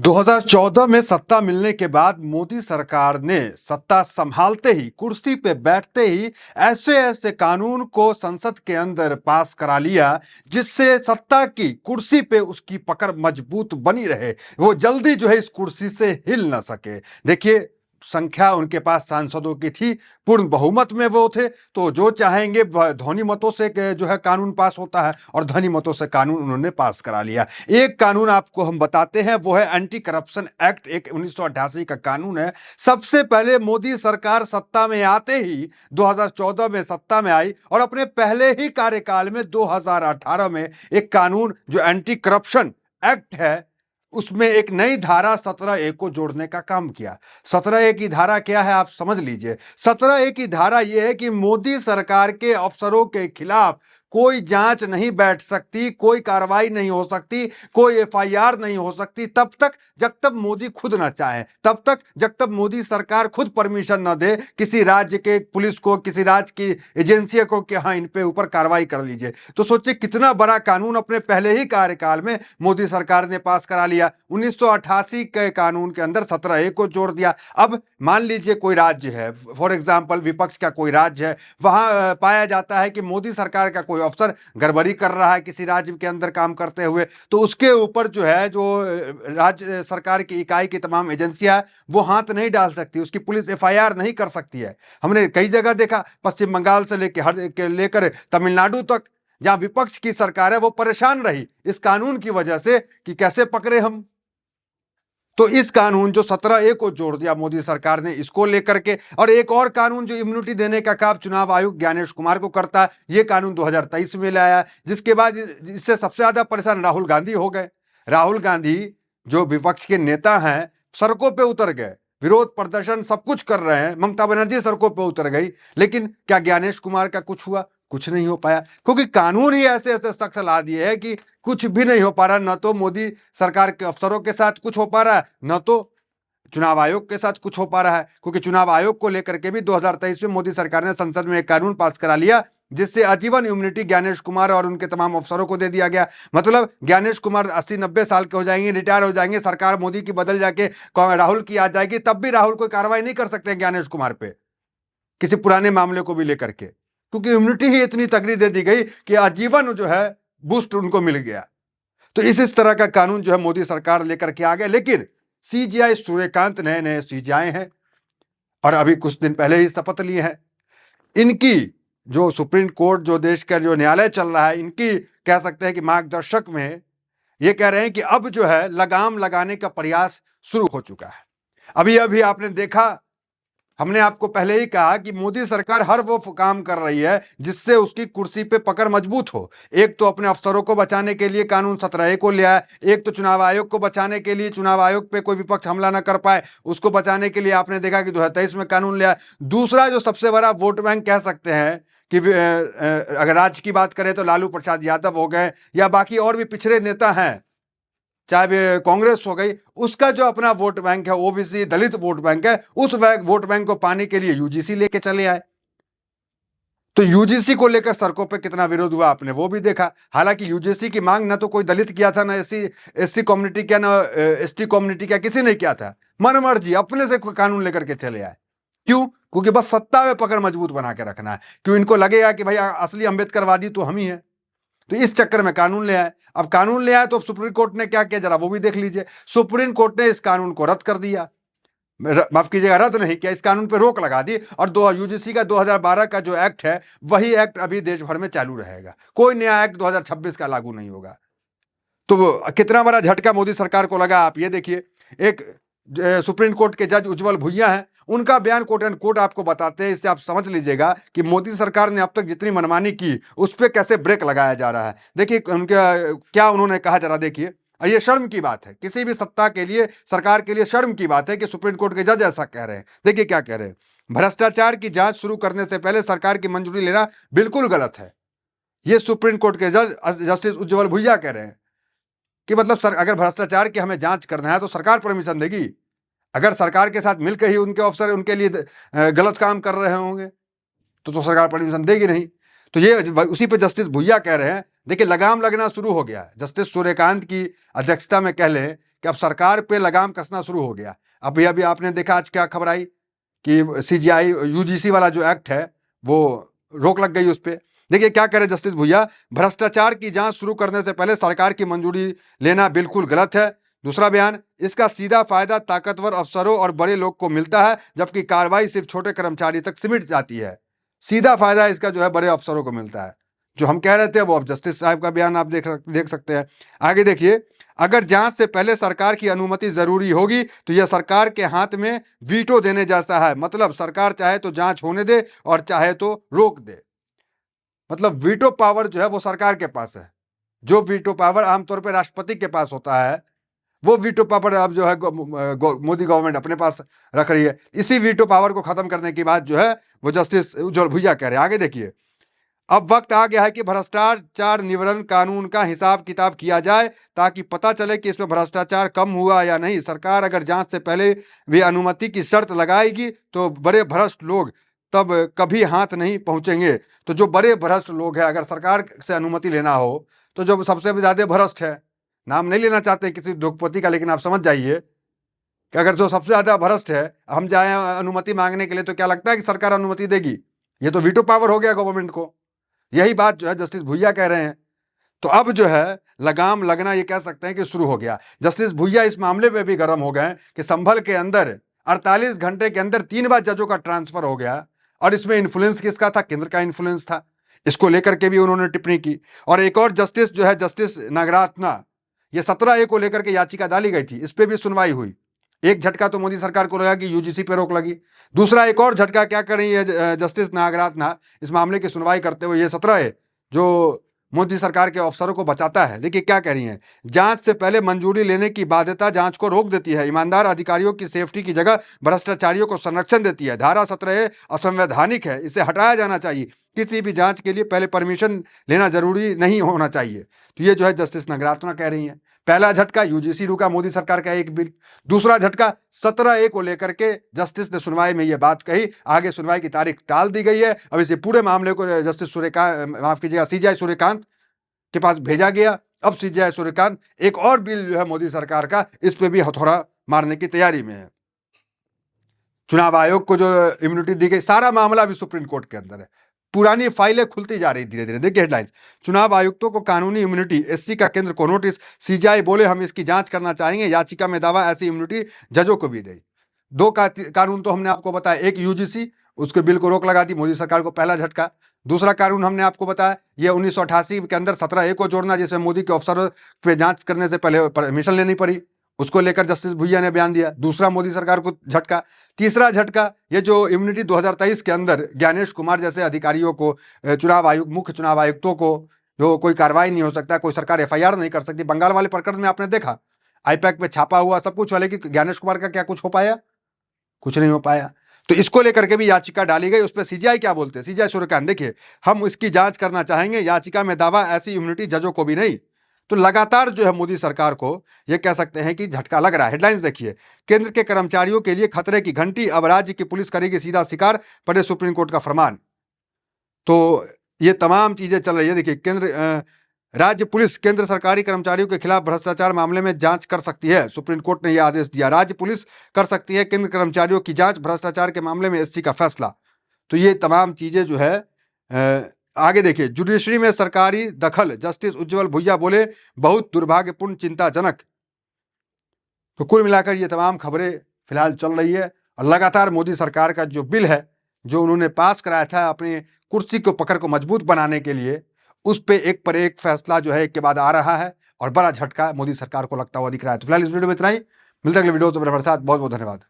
2014 में सत्ता मिलने के बाद मोदी सरकार ने सत्ता संभालते ही, कुर्सी पे बैठते ही ऐसे ऐसे कानून को संसद के अंदर पास करा लिया जिससे सत्ता की कुर्सी पे उसकी पकड़ मजबूत बनी रहे, वो जल्दी जो है इस कुर्सी से हिल ना सके। देखिए, संख्या उनके पास सांसदों की थी, पूर्ण बहुमत में वो थे, तो जो चाहेंगे ध्वनि मतों से जो है कानून पास होता है और ध्वनि मतों से कानून उन्होंने पास करा लिया। एक कानून आपको हम बताते हैं, वो है एंटी करप्शन एक्ट, एक 1988 का कानून है। सबसे पहले मोदी सरकार सत्ता में आते ही 2014 में सत्ता में आई और अपने पहले ही कार्यकाल में 2018 में एक कानून जो एंटी करप्शन एक्ट है उसमें एक नई धारा 17A को जोड़ने का काम किया। 17A की धारा क्या है आप समझ लीजिए। 17A की धारा यह है कि मोदी सरकार के अफसरों के खिलाफ कोई जांच नहीं बैठ सकती, कोई कार्रवाई नहीं हो सकती, कोई FIR नहीं हो सकती तब तक जब तक मोदी खुद ना चाहे, तब तक जब तक मोदी सरकार खुद परमिशन न दे किसी राज्य के पुलिस को, किसी राज्य की एजेंसी को कि हाँ इन पे ऊपर कार्रवाई कर लीजिए। तो सोचिए कितना बड़ा कानून अपने पहले ही कार्यकाल में मोदी सरकार ने पास करा लिया। 1988 के कानून के अंदर 17A को जोड़ दिया। अब मान लीजिए कोई राज्य है, फॉर एग्जाम्पल विपक्ष का कोई राज्य है, वहां पाया जाता है कि मोदी सरकार का कोई अफसर गड़बड़ी कर रहा है किसी राज्य के अंदर काम करते हुए, तो उसके ऊपर जो है जो राज्य सरकार की इकाई की तमाम एजेंसियां वो हाथ नहीं डाल सकती, उसकी पुलिस FIR नहीं कर सकती है। हमने कई जगह देखा, पश्चिम बंगाल से लेकर तमिलनाडु तक, जहां विपक्ष की सरकार है वो परेशान रही इस कानून की वजह से कि कैसे पकड़े हम। तो इस कानून जो 17A को जोड़ दिया मोदी सरकार ने, इसको लेकर के, और एक और कानून जो इम्यूनिटी देने का काम चुनाव आयोग ज्ञानेश कुमार को करता है, ये कानून 2023 में लाया, जिसके बाद इससे सबसे ज्यादा परेशान राहुल गांधी हो गए। राहुल गांधी जो विपक्ष के नेता हैं सड़कों पे उतर गए, विरोध प्रदर्शन सब कुछ कर रहे हैं, ममता बनर्जी सड़कों पे उतर गई, लेकिन क्या ज्ञानेश कुमार का कुछ हुआ? कुछ नहीं हो पाया, क्योंकि कानून ही ऐसे ऐसे सख्त ला दिए हैं कि कुछ भी नहीं हो पा रहा। न तो मोदी सरकार के अफसरों के साथ कुछ हो पा रहा है, न तो चुनाव आयोग के साथ कुछ हो पा रहा है, क्योंकि चुनाव आयोग को लेकर के भी 2023 में मोदी सरकार ने संसद में एक कानून पास करा लिया जिससे आजीवन इम्यूनिटी ज्ञानेश कुमार और उनके तमाम अफसरों को दे दिया गया। मतलब ज्ञानेश कुमार 80-90 साल के हो जाएंगे, रिटायर हो जाएंगे, सरकार मोदी की बदल जाके राहुल की आ जाएगी, तब भी राहुल कोई कार्रवाई नहीं कर सकते ज्ञानेश कुमार पे किसी पुराने मामले को भी लेकर के, क्योंकि इम्यूनिटी ही इतनी तगड़ी दे दी गई कि आजीवन जो है बूस्ट उनको मिल गया। तो इस तरह का कानून जो है मोदी सरकार लेकर के आ गए। लेकिन CJI सूर्यकांत नए नए CJI हैं और अभी कुछ दिन पहले ही शपथ लिए हैं। इनकी जो सुप्रीम कोर्ट, जो देश का जो न्यायालय चल रहा है, इनकी कह सकते हैं कि मार्गदर्शक में ये कह रहे हैं कि अब जो है लगाम लगाने का प्रयास शुरू हो चुका है। अभी अभी आपने देखा, हमने आपको पहले ही कहा कि मोदी सरकार हर वो काम कर रही है जिससे उसकी कुर्सी पे पकड़ मजबूत हो। एक तो अपने अफसरों को बचाने के लिए कानून 17A को लिया है, एक तो चुनाव आयोग को बचाने के लिए, चुनाव आयोग पे कोई विपक्ष हमला ना कर पाए उसको बचाने के लिए आपने देखा कि 2023 में कानून लिया। दूसरा जो सबसे बड़ा वोट बैंक कह सकते हैं कि अगर राज्य की बात करें तो लालू प्रसाद यादव हो गए या बाकी और भी पिछड़े नेता हैं, चाहे वे कांग्रेस हो गई, उसका जो अपना वोट बैंक है, OBC दलित वोट बैंक है, उस वोट बैंक को पाने के लिए UGC लेके चले आए। तो UGC को लेकर सड़कों पे कितना विरोध हुआ आपने वो भी देखा। हालांकि UGC की मांग ना तो कोई दलित किया था, ना SC कम्युनिटी किया, ना ST कम्युनिटी किया, किसी ने किया था। मनमर्जी अपने से कानून लेकर के चले आए। क्यों? क्योंकि बस सत्ता में पकड़ मजबूत बना के रखना है। क्यों? इनको लगेगा कि भाई असली अम्बेडकरवादी तो हम ही है, तो इस चक्कर में कानून ले आए। अब कानून ले आए तो सुप्रीम कोर्ट ने क्या किया जरा वो भी देख लीजिए। सुप्रीम कोर्ट ने इस कानून को रद्द कर दिया, माफ कीजिएगा रद्द नहीं किया, इस कानून पे रोक लगा दी और UGC का 2012 का जो एक्ट है वही एक्ट अभी देश भर में चालू रहेगा, कोई नया एक्ट 2026 का लागू नहीं होगा। तो कितना बड़ा झटका मोदी सरकार को लगा आप ये देखिए। एक सुप्रीम कोर्ट के जज उज्जवल भुइयां हैं, उनका बयान कोट एंड कोट आपको बताते हैं, इससे आप समझ लीजिएगा कि मोदी सरकार ने अब तक जितनी मनमानी की उस पर कैसे ब्रेक लगाया जा रहा है। देखिए उनका क्या उन्होंने कहा, जरा देखिए। ये शर्म की बात है, किसी भी सत्ता के लिए, सरकार के लिए शर्म की बात है कि सुप्रीम कोर्ट के जज ऐसा कह रहे हैं। देखिए क्या कह रहे हैं, भ्रष्टाचार की जांच शुरू करने से पहले सरकार की मंजूरी लेना बिल्कुल गलत है। ये सुप्रीम कोर्ट के जज जस्टिस उज्जवल भुइयां कह रहे हैं कि मतलब अगर भ्रष्टाचार की हमें जांच करना है तो सरकार परमिशन देगी। अगर सरकार के साथ मिलकर ही उनके अफसर उनके लिए गलत काम कर रहे होंगे तो सरकार परमिशन देगी नहीं। तो ये उसी पे जस्टिस भुइयां कह रहे हैं। देखिए लगाम लगना शुरू हो गया है। जस्टिस सूर्यकांत की अध्यक्षता में कह लें कि अब सरकार पे लगाम कसना शुरू हो गया। अभी अभी आपने देखा आज क्या खबर आई कि सीजीआई यूजीसी वाला जो एक्ट है वो रोक लग गई उस पर। देखिए क्या करे जस्टिस भुइया, भ्रष्टाचार की जांच शुरू करने से पहले सरकार की मंजूरी लेना बिल्कुल गलत है। दूसरा बयान, इसका सीधा फायदा ताकतवर अफसरों और बड़े लोग को मिलता है, जबकि कार्रवाई सिर्फ छोटे कर्मचारी तक सीमित जाती है। सीधा फायदा इसका जो है बड़े अफसरों को मिलता है। जो हम कह रहे थे वो अब जस्टिस साहब का बयान आप देख सकते हैं। आगे देखिए, अगर जांच से पहले सरकार की अनुमति जरूरी होगी तो यह सरकार के हाथ में वीटो देने जैसा है। मतलब सरकार चाहे तो जांच होने दे और चाहे तो रोक दे। मतलब वीटो पावर जो है वो सरकार के पास है। जो वीटो पावर आमतौर पर राष्ट्रपति के पास होता है, वो वीटो पावर अब जो है मोदी गवर्नमेंट अपने पास रख रही है। इसी वीटो पावर को खत्म करने की बात जो है वो जस्टिस उज्जवल भुइया कह रहे हैं। आगे देखिए, अब वक्त आ गया है कि भ्रष्टाचार निवारण कानून का हिसाब किताब किया जाए ताकि पता चले कि इसमें भ्रष्टाचार कम हुआ या नहीं। सरकार अगर जांच से पहले भी अनुमति की शर्त लगाएगी तो बड़े भ्रष्ट लोग तब कभी हाथ नहीं पहुंचेंगे। तो जो बड़े भ्रष्ट लोग हैं, अगर सरकार से अनुमति लेना हो तो जो सबसे ज्यादा भ्रष्ट है, नाम नहीं लेना चाहते किसी उद्योगपति का, लेकिन आप समझ जाइए कि अगर जो सबसे ज्यादा भ्रष्ट है हम जाए अनुमति मांगने के लिए तो क्या लगता है कि सरकार अनुमति देगी? ये तो वीटो पावर हो गया गवर्नमेंट को। यही बात जो है जस्टिस भुइया कह रहे हैं। तो अब जो है लगाम लगना ये कह सकते हैं कि शुरू हो गया। जस्टिस भुइया इस मामले पे भी गर्म हो गए कि संभल के अंदर 48 घंटे के अंदर 3 बार जजों का ट्रांसफर हो गया और इसमें इन्फ्लुएंस किसका था? केंद्र का इन्फ्लुएंस था। इसको लेकर के भी उन्होंने टिप्पणी की। और एक और जस्टिस जो है जस्टिस नागरत्ना, ये 17A को लेकर के याचिका डाली गई थी, इस पे भी सुनवाई हुई। एक झटका तो मोदी सरकार को लगा कि यूजीसी पे रोक लगी। दूसरा एक और झटका क्या कर रही है जस्टिस नागरत्ना इस मामले की सुनवाई करते हुए, ये 17A जो मोदी सरकार के अफसरों को बचाता है। देखिए क्या कह रही है, जांच से पहले मंजूरी लेने की बाध्यता जांच को रोक देती है। ईमानदार अधिकारियों की सेफ्टी की जगह भ्रष्टाचारियों को संरक्षण देती है। धारा 17A असंवैधानिक है, इसे हटाया जाना चाहिए। किसी भी जांच के लिए पहले परमिशन लेना जरूरी नहीं होना चाहिए। तो ये जो है जस्टिस नागरत्ना कह रही है। पहला झटका यूजीसी रुका मोदी सरकार का एक बिल। दूसरा झटका 17A को लेकर के जस्टिस ने सुनवाई में ये बात कही। आगे सुनवाई की तारीख टाल दी गई है। अब इसे पूरे मामले को जस्टिस सूर्यकांत, माफ कीजिएगा, सीजीआई सूर्यकांत के पास भेजा गया। अब सीजीआई सूर्यकांत एक और बिल जो है मोदी सरकार का, इस पे भी हथौड़ा मारने की तैयारी में है। चुनाव आयोग को जो इम्यूनिटी दी गई, सारा मामला भी सुप्रीम कोर्ट के अंदर है। पुरानी फाइलें खुलती जा रही धीरे धीरे। देखिए हेडलाइंस, चुनाव आयुक्तों को कानूनी इम्यूनिटी, एससी का केंद्र को नोटिस। सीजीआई बोले हम इसकी जांच करना चाहेंगे, याचिका में दावा ऐसी इम्यूनिटी जजों को भी नहीं। दो कानून तो हमने आपको बताया, एक यूजीसी, उसके बिल को रोक लगा दी मोदी सरकार को, पहला झटका। दूसरा कानून हमने आपको बताया ये 1988 के अंदर 17A को जोड़ना, जिसमें मोदी के अफसरों पे जांच करने से पहले परमिशन लेनी पड़ी, उसको लेकर जस्टिस भुइया ने बयान दिया। दूसरा मोदी सरकार को झटका। तीसरा झटका ये जो इम्यूनिटी 2023 के अंदर ज्ञानेश कुमार जैसे अधिकारियों को, चुनाव आयुक्त, मुख्य चुनाव आयुक्तों को जो कोई कार्रवाई नहीं हो सकता, कोई सरकार एफआईआर नहीं कर सकती। बंगाल वाले प्रकरण में आपने देखा आईपैक पे छापा हुआ सब कुछ, वाले कि ज्ञानेश कुमार का क्या कुछ हो पाया? कुछ नहीं हो पाया। तो इसको लेकर के भी याचिका डाली गई। उस पर सीजीआई क्या बोलते हैं, सीजीआई सूर्यकांत, देखिए हम इसकी जांच करना चाहेंगे, याचिका में दावा ऐसी इम्यूनिटी जजों को भी नहीं। तो लगातार जो है मोदी सरकार को ये कह सकते हैं कि झटका लग रहा है। हेडलाइंस देखिए, केंद्र के कर्मचारियों के लिए खतरे की घंटी, अब राज्य की पुलिस करेगी सीधा शिकार, पढ़े सुप्रीम कोर्ट का फरमान। तो ये तमाम चीजें चल रही है। देखिए राज्य पुलिस केंद्र सरकारी कर्मचारियों के खिलाफ भ्रष्टाचार मामले में जांच कर सकती है। सुप्रीम कोर्ट ने यह आदेश दिया, राज्य पुलिस कर सकती है केंद्र कर्मचारियों की जांच, भ्रष्टाचार के मामले में एससी का फैसला। तो ये तमाम चीजें जो है आगे देखिए, जुडिशरी में सरकारी दखल, जस्टिस उज्जवल भुइया बोले बहुत दुर्भाग्यपूर्ण, चिंताजनक। तो कुल मिलाकर ये तमाम खबरें फिलहाल चल रही है। और लगातार मोदी सरकार का जो बिल है, जो उन्होंने पास कराया था अपनी कुर्सी को पकड़ को मजबूत बनाने के लिए, उस पे एक पर एक फैसला जो है एक के बाद आ रहा है और बड़ा झटका मोदी सरकार को लगता हुआ दिख रहा है। तो फिलहाल इस वीडियो में इतना ही। मिलते अगले वीडियो से मेरे साथ। बहुत बहुत धन्यवाद।